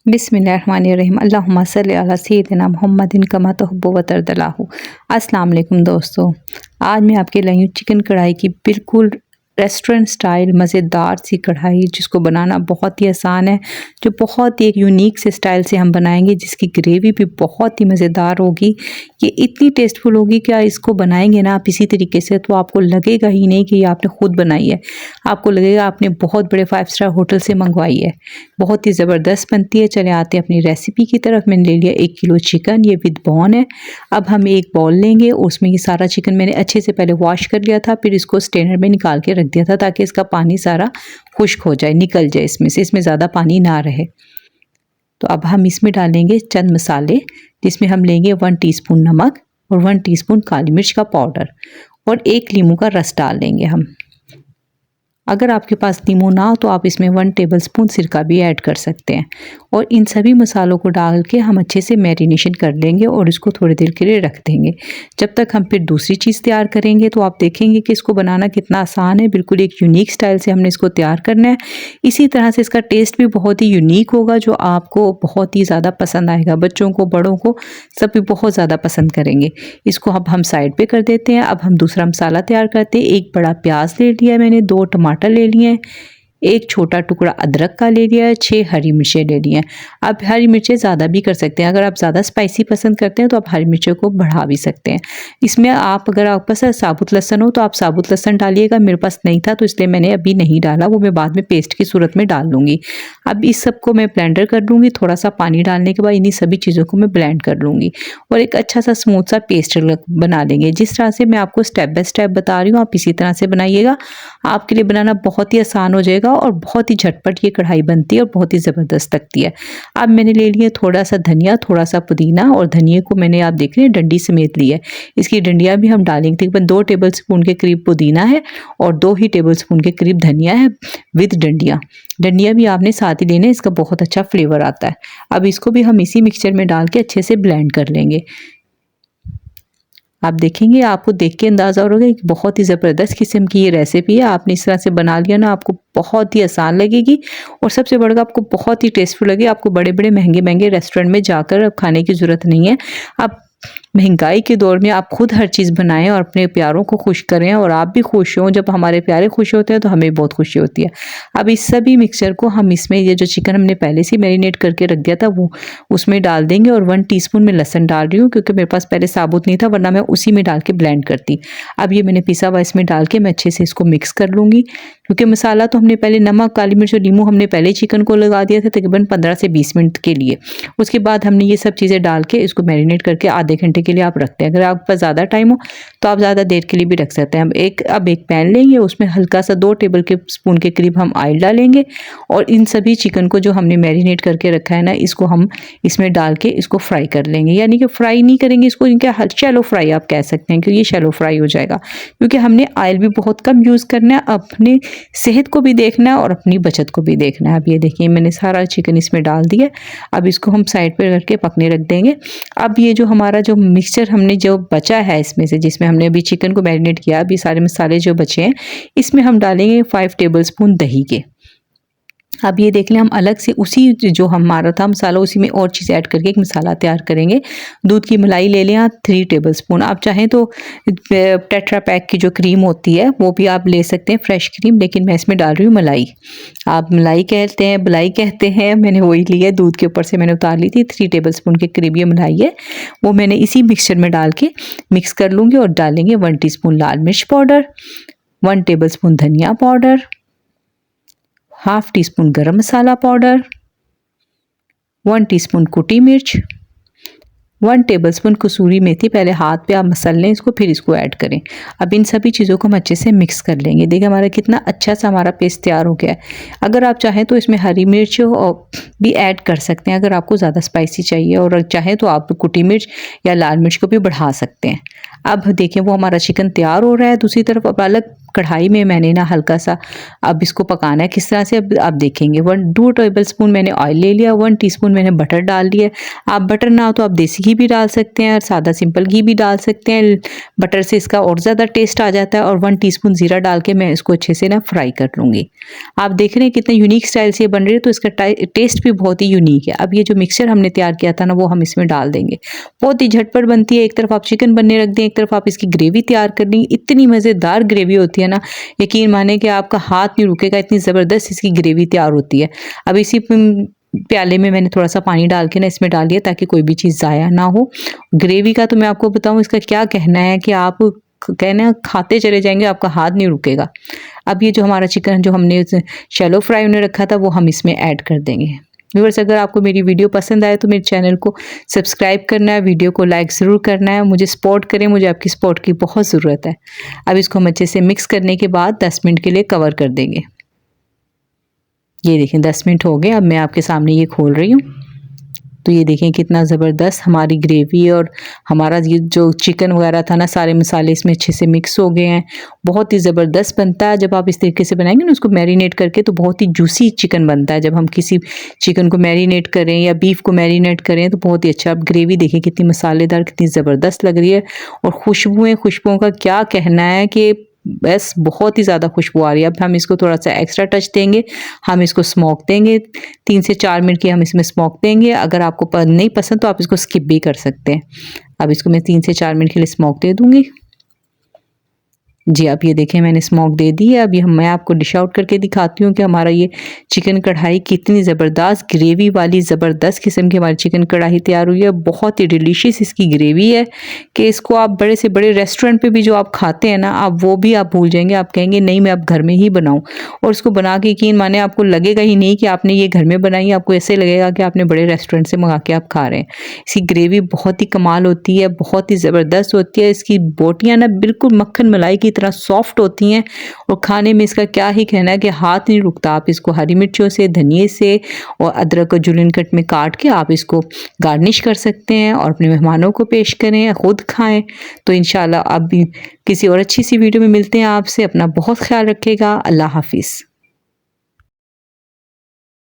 बिस्मिल्लाहिर्रहमानिर्रहीम अल्लाहुम्मा सल्लि अला सय्यिदिना मुहम्मदिन कमा तुहिब्बु व तर्दल्लाहु। अस्सलाम वालेकुम दोस्तों, आज मैं आपके लाई हूँ चिकन कढ़ाई की बिल्कुल रेस्टोरेंट स्टाइल मज़ेदार सी कढ़ाई, जिसको बनाना बहुत ही आसान है, जो बहुत ही एक यूनिक से स्टाइल से हम बनाएंगे, जिसकी ग्रेवी भी बहुत ही मज़ेदार होगी। ये इतनी टेस्टफुल होगी कि आप इसको बनाएंगे ना आप इसी तरीके से, तो आपको लगेगा ही नहीं कि ये आपने खुद बनाई है, आपको लगेगा आपने बहुत बड़े 5 स्टार होटल से मंगवाई है। बहुत ही ज़बरदस्त बनती है। चले आते हैं अपनी रेसिपी की तरफ। मैंने ले लिया 1 किलो चिकन, ये विद बोन है। अब हम एक बाउल लेंगे, उसमें ये सारा चिकन मैंने अच्छे से पहले वॉश कर लिया था, फिर इसको स्ट्रेनर में निकाल के रख दिया था ताकि इसका पानी सारा खुश्क हो जाए, निकल जाए इसमें से, इसमें ज़्यादा पानी ना रहे। तो अब हम इसमें डालेंगे चंद मसाले, जिसमें हम लेंगे 1 टीस्पून नमक और 1 टीस्पून काली मिर्च का पाउडर और 1 लीमू का रस डाल लेंगे हम। अगर आपके पास नींबू ना हो तो आप इसमें 1 टेबलस्पून सिरका भी ऐड कर सकते हैं। और इन सभी मसालों को डाल के हम अच्छे से मैरिनेशन कर लेंगे और इसको थोड़ी देर के लिए रख देंगे, जब तक हम फिर दूसरी चीज़ तैयार करेंगे। तो आप देखेंगे कि इसको बनाना कितना आसान है, बिल्कुल एक यूनिक स्टाइल से हमने इसको तैयार करना है। इसी तरह से इसका टेस्ट भी बहुत ही यूनिक होगा, जो आपको बहुत ही ज़्यादा पसंद आएगा। बच्चों को, बड़ों को, सभी बहुत ज़्यादा पसंद करेंगे। इसको अब हम साइड पर कर देते हैं। अब हम दूसरा मसाला तैयार करते हैं। 1 बड़ा प्याज ले लिया मैंने, 2 टमाटर ले लिए हैं, 1 छोटा टुकड़ा अदरक का ले लिया है, 6 हरी मिर्चें ले ली हैं। आप हरी मिर्चें ज़्यादा भी कर सकते हैं, अगर आप ज़्यादा स्पाइसी पसंद करते हैं तो आप हरी मिर्चों को बढ़ा भी सकते हैं। इसमें आप, अगर आपके पास साबुत लहसुन हो तो आप साबुत लहसुन डालिएगा, मेरे पास नहीं था तो इसलिए मैंने अभी नहीं डाला, वो मैं बाद में पेस्ट की सूरत में डाल लूँगी। अब इस सबको मैं ब्लेंडर कर लूँगी, थोड़ा सा पानी डालने के बाद इन्हीं सभी चीज़ों को मैं ब्लेंड कर लूँगी और एक अच्छा सा स्मूथ सा पेस्ट बना लेंगे। जिस तरह से मैं आपको स्टेप बाय स्टेप बता रही हूँ, आप इसी तरह से बनाइएगा, आपके लिए बनाना बहुत ही आसान हो जाएगा और बहुत ही झटपट ये कढ़ाई बनती है और बहुत ही ज़बरदस्त लगती है। अब मैंने ले लिया थोड़ा सा धनिया, थोड़ा सा पुदीना, और धनिया को मैंने, आप देख रहे हैं, डंडी समेत ली है। इसकी डंडियाँ भी हम डालेंगे। तकरीबन 2 टेबलस्पून के करीब पुदीना है और 2 ही टेबलस्पून के करीब धनिया है विद डंडियाँ। डंडियाँ भी आपने साथ ही लेने, इसका बहुत अच्छा फ्लेवर आता है। अब इसको भी हम इसी मिक्सचर में डाल के अच्छे से ब्लेंड कर लेंगे। आप देखेंगे, आपको देख के अंदाज़ा हो रहा है कि बहुत ही ज़बरदस्त किस्म की ये रेसिपी है। आपने इस तरह से बना लिया ना, आपको बहुत ही आसान लगेगी और सबसे बढ़कर आपको बहुत ही टेस्टफुल लगेगी। आपको बड़े-बड़े महंगे-महंगे रेस्टोरेंट में जाकर अब खाने की ज़रूरत नहीं है। आप महंगाई के दौर में आप खुद हर चीज़ बनाएं और अपने प्यारों को खुश करें और आप भी खुश हों। जब हमारे प्यारे खुश होते हैं तो हमें बहुत खुशी होती है। अब इस सभी मिक्सचर को हम इसमें, ये जो चिकन हमने पहले से मैरिनेट करके रख दिया था, वो उसमें डाल देंगे और 1 टीस्पून में लहसुन डाल रही हूँ, क्योंकि मेरे पास पहले साबुत नहीं था, वरना मैं उसी में डाल के ब्लेंड करती। अब ये मैंने पिसा हुआ इसमें डाल के मैं अच्छे से इसको मिक्स कर लूँगी, क्योंकि मसाला तो हमने पहले, नमक, काली मिर्च और नींबू हमने पहले चिकन को लगा दिया था तकरीबन 15 से 20 मिनट के लिए। उसके बाद हमने ये सब चीज़ें डाल के इसको मैरिनेट करके आधे घंटे के लिए आप रखते हैं। अगर आपके पास ज़्यादा टाइम हो तो आप ज़्यादा देर के लिए भी रख सकते हैं। अब एक पैन लेंगे, उसमें हल्का सा 2 टेबल के स्पून के करीब हम ऑयल डालेंगे और इन सभी चिकन को जो हमने मैरिनेट करके रखा है ना, इसको हम इसमें डाल के इसको फ्राई कर लेंगे। यानी कि फ्राई नहीं करेंगे इसको, इनका शैलो फ्राई आप कह सकते हैं, क्योंकि ये शैलो फ्राई हो जाएगा, क्योंकि हमने ऑयल भी बहुत कम यूज़ करना है। अपनी सेहत को भी देखना है और अपनी बचत को भी देखना है। अब ये देखिए, मैंने सारा चिकन इसमें डाल दिया। अब इसको हम साइड पर करके पकने रख देंगे। अब ये जो हमारा जो मिक्सचर हमने जो बचा है इसमें से, जिसमें हमने अभी चिकन को मैरिनेट किया, अभी सारे मसाले जो बचे हैं इसमें हम डालेंगे 5 टेबलस्पून दही के। अब ये देख लें, हम अलग से उसी जो हमारा था मसाला, उसी में और चीज़ ऐड करके एक मसाला तैयार करेंगे। दूध की मलाई ले लें आप 3 टेबलस्पून। आप चाहें तो टेट्रा पैक की जो क्रीम होती है वो भी आप ले सकते हैं, फ्रेश क्रीम, लेकिन मैं इसमें डाल रही हूँ मलाई। आप मलाई कहते हैं, मलाई कहते हैं, मैंने वही ली है, दूध के ऊपर से मैंने उतार ली थी। 3 टेबलस्पून के करीब ये मलाई है, वो मैंने इसी मिक्सचर में डाल के मिक्स कर लूँगी और डालेंगे 1 टीस्पून लाल मिर्च पाउडर, 1 टेबलस्पून धनिया पाउडर, हाफ टी स्पून गरम मसाला पाउडर, 1 टीस्पून कुटी मिर्च, 1 टेबलस्पून कसूरी मेथी। पहले हाथ पे आप मसल लें इसको, फिर इसको ऐड करें। अब इन सभी चीज़ों को हम अच्छे से मिक्स कर लेंगे। देखिए हमारा कितना अच्छा सा हमारा पेस्ट तैयार हो गया है। अगर आप चाहें तो इसमें हरी मिर्च भी ऐड कर सकते हैं, अगर आपको ज़्यादा स्पाइसी चाहिए, और चाहें तो आप कुटी मिर्च या लाल मिर्च को भी बढ़ा सकते हैं। अब देखें वो हमारा चिकन तैयार हो रहा है। दूसरी तरफ अब अलग कढ़ाई में मैंने ना हल्का सा अब इसको पकाना है। किस तरह से अब आप देखेंगे 2 टेबल स्पून मैंने ऑयल ले लिया, 1 टीस्पून मैंने बटर डाल दिया। आप बटर ना हो तो आप देसी घी भी डाल सकते हैं और सादा सिंपल घी भी डाल सकते हैं। बटर से इसका और ज़्यादा टेस्ट आ जाता है। और 1 टीस्पून ज़ीरा डाल के मैं इसको अच्छे से ना फ्राई कर लूँगी। आप देख रहे हैं कितना यूनिक स्टाइल से ये बन रही है, तो इसका टेस्ट भी बहुत ही यूनिक है। अब ये जो मिक्सचर हमने तैयार किया था ना वो हम इसमें डाल देंगे। बहुत ही झटपट बनती है। एक तरफ आप चिकन बनने रख दें, एक तरफ आप इसकी ग्रेवी तैयार कर लेंगे। इतनी मज़ेदार ग्रेवी होती है ना, यकीन माने कि आपका हाथ नहीं रुकेगा, इतनी ज़बरदस्त इसकी ग्रेवी तैयार होती है। अब इसी प्याले में मैंने थोड़ा सा पानी डाल के ना इसमें डाल दिया ताकि कोई भी चीज़ ज़ाया ना हो। ग्रेवी का तो मैं आपको बताऊँ इसका क्या कहना है कि आप कहना खाते चले जाएंगे, आपका हाथ नहीं रुकेगा। अब ये जो हमारा चिकन जो हमने शैलो फ्राई होने रखा था वो हम इसमें ऐड कर देंगे। व्यूअर्स, अगर आपको मेरी वीडियो पसंद आए तो मेरे चैनल को सब्सक्राइब करना है, वीडियो को लाइक ज़रूर करना है। मुझे सपोर्ट करें, मुझे आपकी सपोर्ट की बहुत ज़रूरत है। अब इसको हम अच्छे से मिक्स करने के बाद 10 मिनट के लिए कवर कर देंगे। ये देखें 10 मिनट हो गए। अब मैं आपके सामने ये खोल रही हूँ, तो ये देखें कितना ज़बरदस्त हमारी ग्रेवी और हमारा ये जो चिकन वगैरह था ना, सारे मसाले इसमें अच्छे से मिक्स हो गए हैं। बहुत ही ज़बरदस्त बनता है जब आप इस तरीके से बनाएंगे ना उसको मैरिनेट करके, तो बहुत ही जूसी चिकन बनता है। जब हम किसी चिकन को मैरिनेट करें या बीफ को मैरिनेट करें तो बहुत ही अच्छा। अब ग्रेवी देखिए कितनी मसालेदार, कितनी ज़बरदस्त लग रही है। और खुशबुओं का क्या कहना है कि बस बहुत ही ज़्यादा खुशबू आ रही है। अब हम इसको थोड़ा सा एक्स्ट्रा टच देंगे, हम इसको स्मोक देंगे। 3 से 4 मिनट की हम इसमें स्मोक देंगे। अगर आपको नहीं पसंद तो आप इसको स्किप भी कर सकते हैं। अब इसको मैं 3 से 4 मिनट के लिए स्मोक दे दूँगी। जी, आप ये देखें मैंने स्मोक दे दी है। अब ये मैं आपको डिश आउट करके दिखाती हूँ कि हमारा ये चिकन कढ़ाई कितनी ज़बरदस्त ग्रेवी वाली ज़बरदस्त किस्म की हमारी चिकन कढ़ाई तैयार हुई है। बहुत ही डिलीशियस इसकी ग्रेवी है कि इसको आप बड़े से बड़े रेस्टोरेंट पे भी जो आप खाते हैं ना, आप वो भी आप भूल जाएंगे। आप कहेंगे नहीं मैं अब घर में ही बनाऊँ, और इसको बना के यकीन माने आपको लगेगा ही नहीं कि आपने ये घर में बनाई है। आपको ऐसे लगेगा कि आपने बड़े रेस्टोरेंट से मंगा के आप खा रहे हैं। इसकी ग्रेवी बहुत ही कमाल होती है, बहुत ही ज़बरदस्त होती है। इसकी बोटियाँ ना बिल्कुल मक्खन मलाई की तरह सॉफ्ट होती हैं और खाने में इसका क्या ही कहना है कि हाथ नहीं रुकता। आप इसको हरी मिर्चों से, धनिए से और अदरक और जुलियन कट में काट के आप इसको गार्निश कर सकते हैं और अपने मेहमानों को पेश करें, खुद खाएं। तो इंशाल्लाह अब भी किसी और अच्छी सी वीडियो में मिलते हैं आपसे। अपना बहुत ख्याल रखिएगा। अल्लाह हाफिज़।